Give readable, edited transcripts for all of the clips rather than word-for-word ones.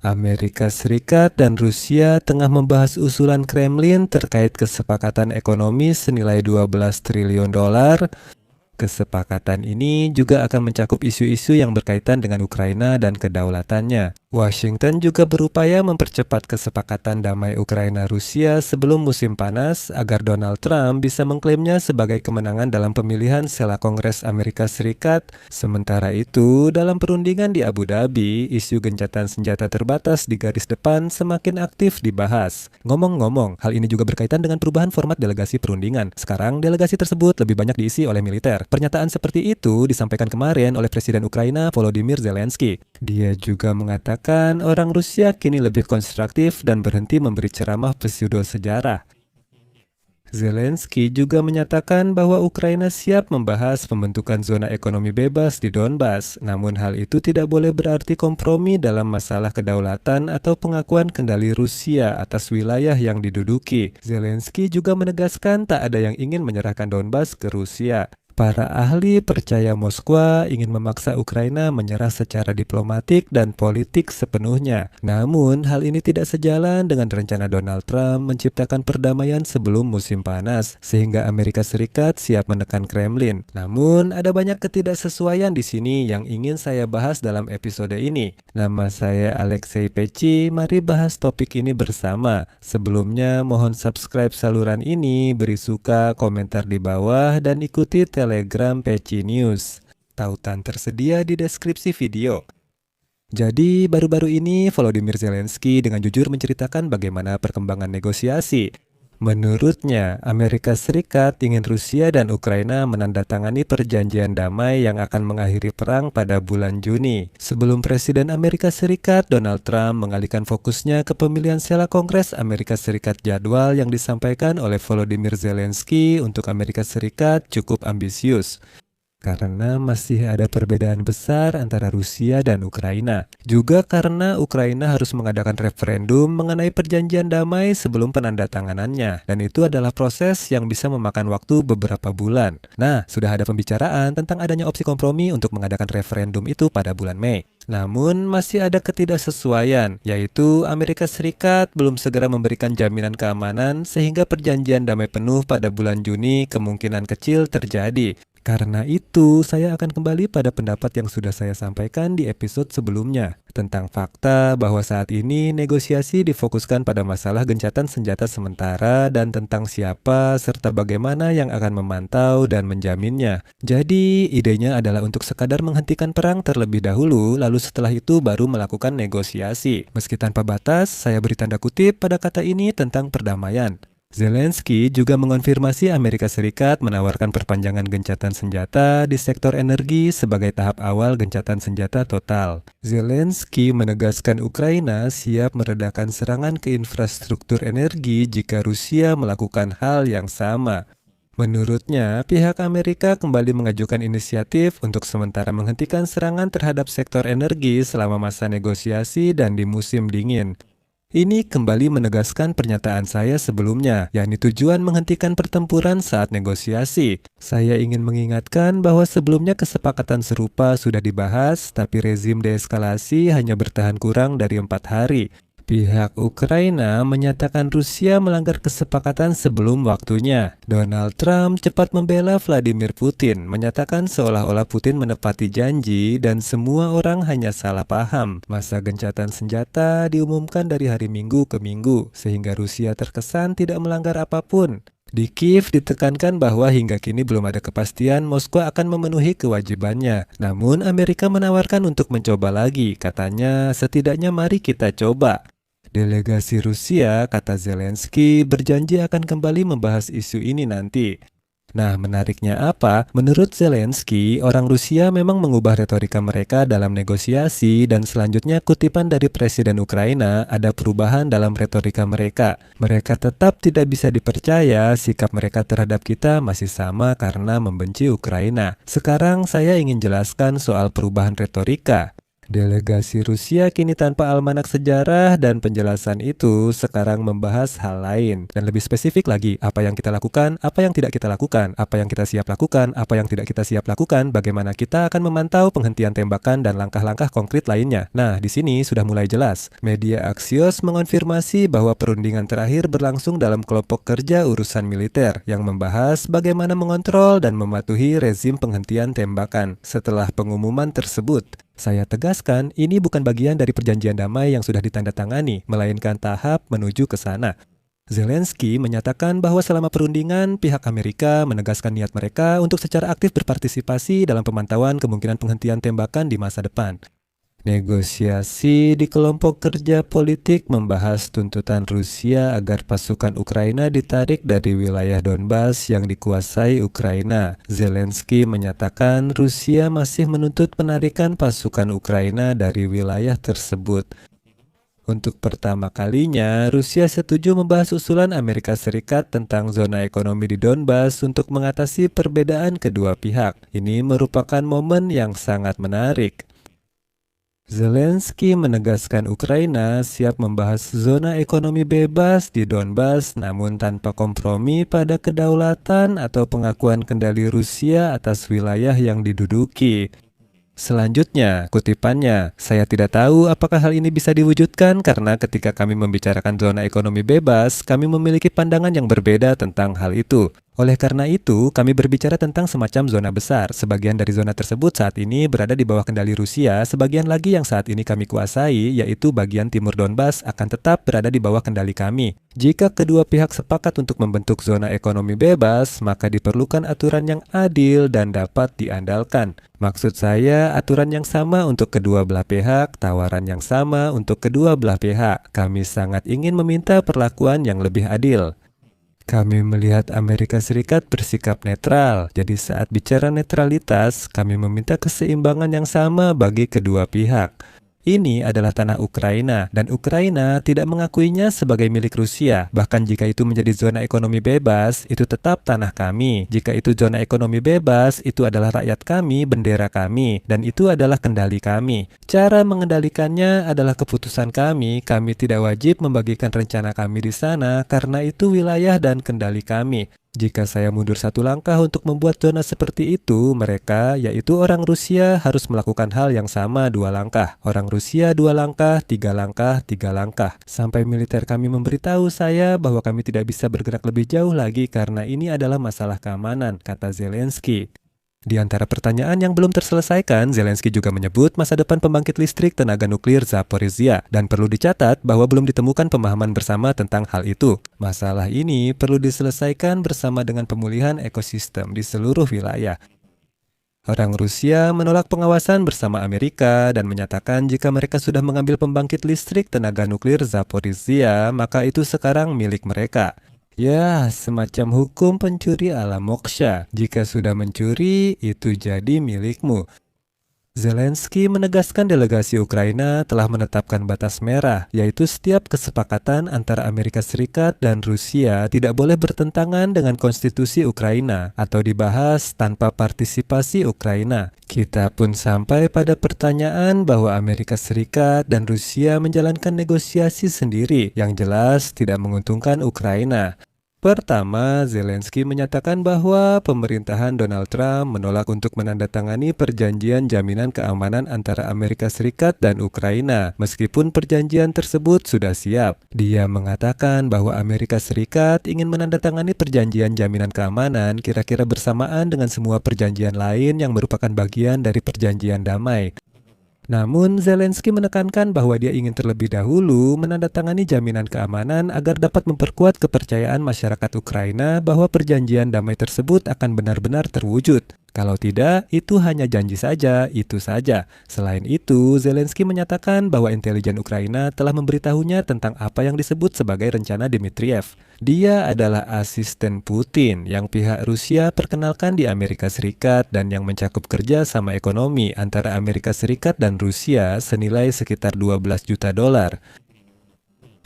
Amerika Serikat dan Rusia tengah membahas usulan Kremlin terkait kesepakatan ekonomi senilai 12 triliun dolar. Kesepakatan ini juga akan mencakup isu-isu yang berkaitan dengan Ukraina dan kedaulatannya. Washington juga berupaya mempercepat kesepakatan damai Ukraina-Rusia sebelum musim panas agar Donald Trump bisa mengklaimnya sebagai kemenangan dalam pemilihan sela Kongres Amerika Serikat. Sementara itu, dalam perundingan di Abu Dhabi, isu gencatan senjata terbatas di garis depan semakin aktif dibahas. Ngomong-ngomong, hal ini juga berkaitan dengan perubahan format delegasi perundingan. Sekarang, delegasi tersebut lebih banyak diisi oleh militer. Pernyataan seperti itu disampaikan kemarin oleh Presiden Ukraina Volodymyr Zelensky. Dia juga mengatakan orang Rusia kini lebih konstruktif dan berhenti memberi ceramah pseudo sejarah. Zelensky juga menyatakan bahwa Ukraina siap membahas pembentukan zona ekonomi bebas di Donbas, namun hal itu tidak boleh berarti kompromi dalam masalah kedaulatan atau pengakuan kendali Rusia atas wilayah yang diduduki. Zelensky juga menegaskan tak ada yang ingin menyerahkan Donbas ke Rusia. Para ahli percaya Moskwa ingin memaksa Ukraina menyerah secara diplomatik dan politik sepenuhnya. Namun, hal ini tidak sejalan dengan rencana Donald Trump menciptakan perdamaian sebelum musim panas, sehingga Amerika Serikat siap menekan Kremlin. Namun, ada banyak ketidaksesuaian di sini yang ingin saya bahas dalam episode ini. Nama saya Alexei Peci, mari bahas topik ini bersama. Sebelumnya, mohon subscribe saluran ini, beri suka, komentar di bawah, dan ikuti Telegram Peci News. Tautan tersedia di deskripsi video. Jadi, baru-baru ini Volodymyr Zelensky dengan jujur menceritakan bagaimana perkembangan negosiasi. Menurutnya, Amerika Serikat ingin Rusia dan Ukraina menandatangani perjanjian damai yang akan mengakhiri perang pada bulan Juni. Sebelum Presiden Amerika Serikat Donald Trump mengalihkan fokusnya ke pemilihan sela Kongres Amerika Serikat, jadwal yang disampaikan oleh Volodymyr Zelensky untuk Amerika Serikat cukup ambisius. Karena masih ada perbedaan besar antara Rusia dan Ukraina. Juga karena Ukraina harus mengadakan referendum mengenai perjanjian damai sebelum penandatanganannya. Dan itu adalah proses yang bisa memakan waktu beberapa bulan. Nah, sudah ada pembicaraan tentang adanya opsi kompromi untuk mengadakan referendum itu pada bulan Mei. Namun masih ada ketidaksesuaian, yaitu Amerika Serikat belum segera memberikan jaminan keamanan sehingga perjanjian damai penuh pada bulan Juni kemungkinan kecil terjadi. Karena itu, saya akan kembali pada pendapat yang sudah saya sampaikan di episode sebelumnya, tentang fakta bahwa saat ini negosiasi difokuskan pada masalah gencatan senjata sementara dan tentang siapa serta bagaimana yang akan memantau dan menjaminnya. Jadi, idenya adalah untuk sekadar menghentikan perang terlebih dahulu, lalu setelah itu baru melakukan negosiasi. Meski tanpa batas, saya beri tanda kutip pada kata ini tentang perdamaian. Zelensky juga mengonfirmasi Amerika Serikat menawarkan perpanjangan gencatan senjata di sektor energi sebagai tahap awal gencatan senjata total. Zelensky menegaskan Ukraina siap meredakan serangan ke infrastruktur energi jika Rusia melakukan hal yang sama. Menurutnya, pihak Amerika kembali mengajukan inisiatif untuk sementara menghentikan serangan terhadap sektor energi selama masa negosiasi dan di musim dingin. Ini kembali menegaskan pernyataan saya sebelumnya, yakni tujuan menghentikan pertempuran saat negosiasi. Saya ingin mengingatkan bahwa sebelumnya kesepakatan serupa sudah dibahas, tapi rezim deeskalasi hanya bertahan kurang dari 4 hari. Pihak Ukraina menyatakan Rusia melanggar kesepakatan sebelum waktunya. Donald Trump cepat membela Vladimir Putin, menyatakan seolah-olah Putin menepati janji dan semua orang hanya salah paham. Masa gencatan senjata diumumkan dari hari Minggu ke Minggu, sehingga Rusia terkesan tidak melanggar apapun. Di Kiev ditekankan bahwa hingga kini belum ada kepastian Moskwa akan memenuhi kewajibannya. Namun Amerika menawarkan untuk mencoba lagi, katanya setidaknya mari kita coba. Delegasi Rusia, kata Zelensky, berjanji akan kembali membahas isu ini nanti. Nah, menariknya apa? Menurut Zelensky, orang Rusia memang mengubah retorika mereka dalam negosiasi dan selanjutnya kutipan dari Presiden Ukraina ada perubahan dalam retorika mereka. Mereka tetap tidak bisa dipercaya, sikap mereka terhadap kita masih sama karena membenci Ukraina. Sekarang saya ingin jelaskan soal perubahan retorika. Delegasi Rusia kini tanpa almanak sejarah dan penjelasan itu sekarang membahas hal lain. Dan lebih spesifik lagi, apa yang kita lakukan, apa yang tidak kita lakukan, apa yang kita siap lakukan, apa yang tidak kita siap lakukan, bagaimana kita akan memantau penghentian tembakan dan langkah-langkah konkret lainnya. Nah, di sini sudah mulai jelas. Media Axios mengonfirmasi bahwa perundingan terakhir berlangsung dalam kelompok kerja urusan militer yang membahas bagaimana mengontrol dan mematuhi rezim penghentian tembakan setelah pengumuman tersebut. Saya tegaskan, ini bukan bagian dari perjanjian damai yang sudah ditandatangani, melainkan tahap menuju ke sana. Zelensky menyatakan bahwa selama perundingan, pihak Amerika menegaskan niat mereka untuk secara aktif berpartisipasi dalam pemantauan kemungkinan penghentian tembakan di masa depan. Negosiasi di kelompok kerja politik membahas tuntutan Rusia agar pasukan Ukraina ditarik dari wilayah Donbas yang dikuasai Ukraina. Zelensky menyatakan Rusia masih menuntut penarikan pasukan Ukraina dari wilayah tersebut. Untuk pertama kalinya, Rusia setuju membahas usulan Amerika Serikat tentang zona ekonomi di Donbas untuk mengatasi perbedaan kedua pihak. Ini merupakan momen yang sangat menarik. Zelensky menegaskan Ukraina siap membahas zona ekonomi bebas di Donbas namun tanpa kompromi pada kedaulatan atau pengakuan kendali Rusia atas wilayah yang diduduki. Selanjutnya, kutipannya, saya tidak tahu apakah hal ini bisa diwujudkan karena ketika kami membicarakan zona ekonomi bebas, kami memiliki pandangan yang berbeda tentang hal itu. Oleh karena itu, kami berbicara tentang semacam zona besar. Sebagian dari zona tersebut saat ini berada di bawah kendali Rusia, sebagian lagi yang saat ini kami kuasai, yaitu bagian timur Donbas, akan tetap berada di bawah kendali kami. Jika kedua pihak sepakat untuk membentuk zona ekonomi bebas, maka diperlukan aturan yang adil dan dapat diandalkan. Maksud saya, aturan yang sama untuk kedua belah pihak, tawaran yang sama untuk kedua belah pihak. Kami sangat ingin meminta perlakuan yang lebih adil. Kami melihat Amerika Serikat bersikap netral, jadi saat bicara netralitas, kami meminta keseimbangan yang sama bagi kedua pihak. Ini adalah tanah Ukraina, dan Ukraina tidak mengakuinya sebagai milik Rusia. Bahkan jika itu menjadi zona ekonomi bebas, itu tetap tanah kami. Jika itu zona ekonomi bebas, itu adalah rakyat kami, bendera kami, dan itu adalah kendali kami. Cara mengendalikannya adalah keputusan kami tidak wajib membagikan rencana kami di sana karena itu wilayah dan kendali kami. Jika saya mundur satu langkah untuk membuat zona seperti itu, mereka, yaitu orang Rusia, harus melakukan hal yang sama 2 langkah. Orang Rusia 2 langkah, 3 langkah, 3 langkah. Sampai militer kami memberitahu saya bahwa kami tidak bisa bergerak lebih jauh lagi karena ini adalah masalah keamanan, kata Zelensky. Di antara pertanyaan yang belum terselesaikan, Zelensky juga menyebut masa depan pembangkit listrik tenaga nuklir Zaporizhia dan perlu dicatat bahwa belum ditemukan pemahaman bersama tentang hal itu. Masalah ini perlu diselesaikan bersama dengan pemulihan ekosistem di seluruh wilayah. Orang Rusia menolak pengawasan bersama Amerika dan menyatakan jika mereka sudah mengambil pembangkit listrik tenaga nuklir Zaporizhia, maka itu sekarang milik mereka. Ya, semacam hukum pencuri ala moksha. Jika sudah mencuri, itu jadi milikmu. Zelensky menegaskan delegasi Ukraina telah menetapkan batas merah, yaitu setiap kesepakatan antara Amerika Serikat dan Rusia tidak boleh bertentangan dengan konstitusi Ukraina atau dibahas tanpa partisipasi Ukraina. Kita pun sampai pada pertanyaan bahwa Amerika Serikat dan Rusia menjalankan negosiasi sendiri yang jelas tidak menguntungkan Ukraina. Pertama, Zelensky menyatakan bahwa pemerintahan Donald Trump menolak untuk menandatangani perjanjian jaminan keamanan antara Amerika Serikat dan Ukraina, meskipun perjanjian tersebut sudah siap. Dia mengatakan bahwa Amerika Serikat ingin menandatangani perjanjian jaminan keamanan kira-kira bersamaan dengan semua perjanjian lain yang merupakan bagian dari perjanjian damai. Namun, Zelensky menekankan bahwa dia ingin terlebih dahulu menandatangani jaminan keamanan agar dapat memperkuat kepercayaan masyarakat Ukraina bahwa perjanjian damai tersebut akan benar-benar terwujud. Kalau tidak, itu hanya janji saja, itu saja. Selain itu, Zelensky menyatakan bahwa intelijen Ukraina telah memberitahunya tentang apa yang disebut sebagai rencana Dmitriev. Dia adalah asisten Putin yang pihak Rusia perkenalkan di Amerika Serikat dan yang mencakup kerja sama ekonomi antara Amerika Serikat dan Rusia senilai sekitar $12 juta.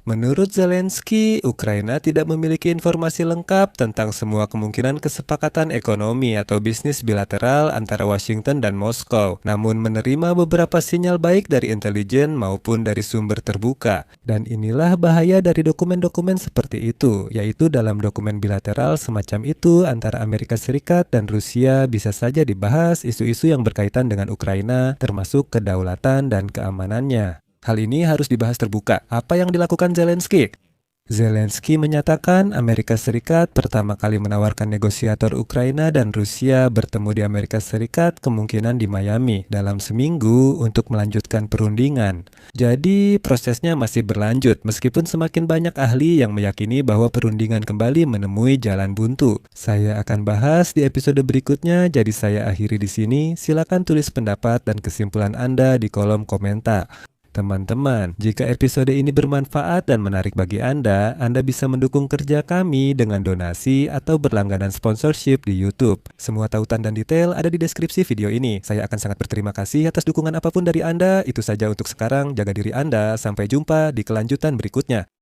Menurut Zelensky, Ukraina tidak memiliki informasi lengkap tentang semua kemungkinan kesepakatan ekonomi atau bisnis bilateral antara Washington dan Moskow, namun menerima beberapa sinyal baik dari intelijen maupun dari sumber terbuka. Dan inilah bahaya dari dokumen-dokumen seperti itu, yaitu dalam dokumen bilateral semacam itu antara Amerika Serikat dan Rusia bisa saja dibahas isu-isu yang berkaitan dengan Ukraina, termasuk kedaulatan dan keamanannya. Hal ini harus dibahas terbuka. Apa yang dilakukan Zelensky? Zelensky menyatakan Amerika Serikat pertama kali menawarkan negosiator Ukraina dan Rusia bertemu di Amerika Serikat kemungkinan di Miami dalam seminggu untuk melanjutkan perundingan. Jadi prosesnya masih berlanjut meskipun semakin banyak ahli yang meyakini bahwa perundingan kembali menemui jalan buntu. Saya akan bahas di episode berikutnya, jadi saya akhiri di sini. Silakan tulis pendapat dan kesimpulan Anda di kolom komentar. Teman-teman, jika episode ini bermanfaat dan menarik bagi Anda bisa mendukung kerja kami dengan donasi atau berlangganan sponsorship di YouTube. Semua tautan dan detail ada di deskripsi video ini. Saya akan sangat berterima kasih atas dukungan apapun dari Anda. Itu saja untuk sekarang, jaga diri Anda. Sampai jumpa di kelanjutan berikutnya.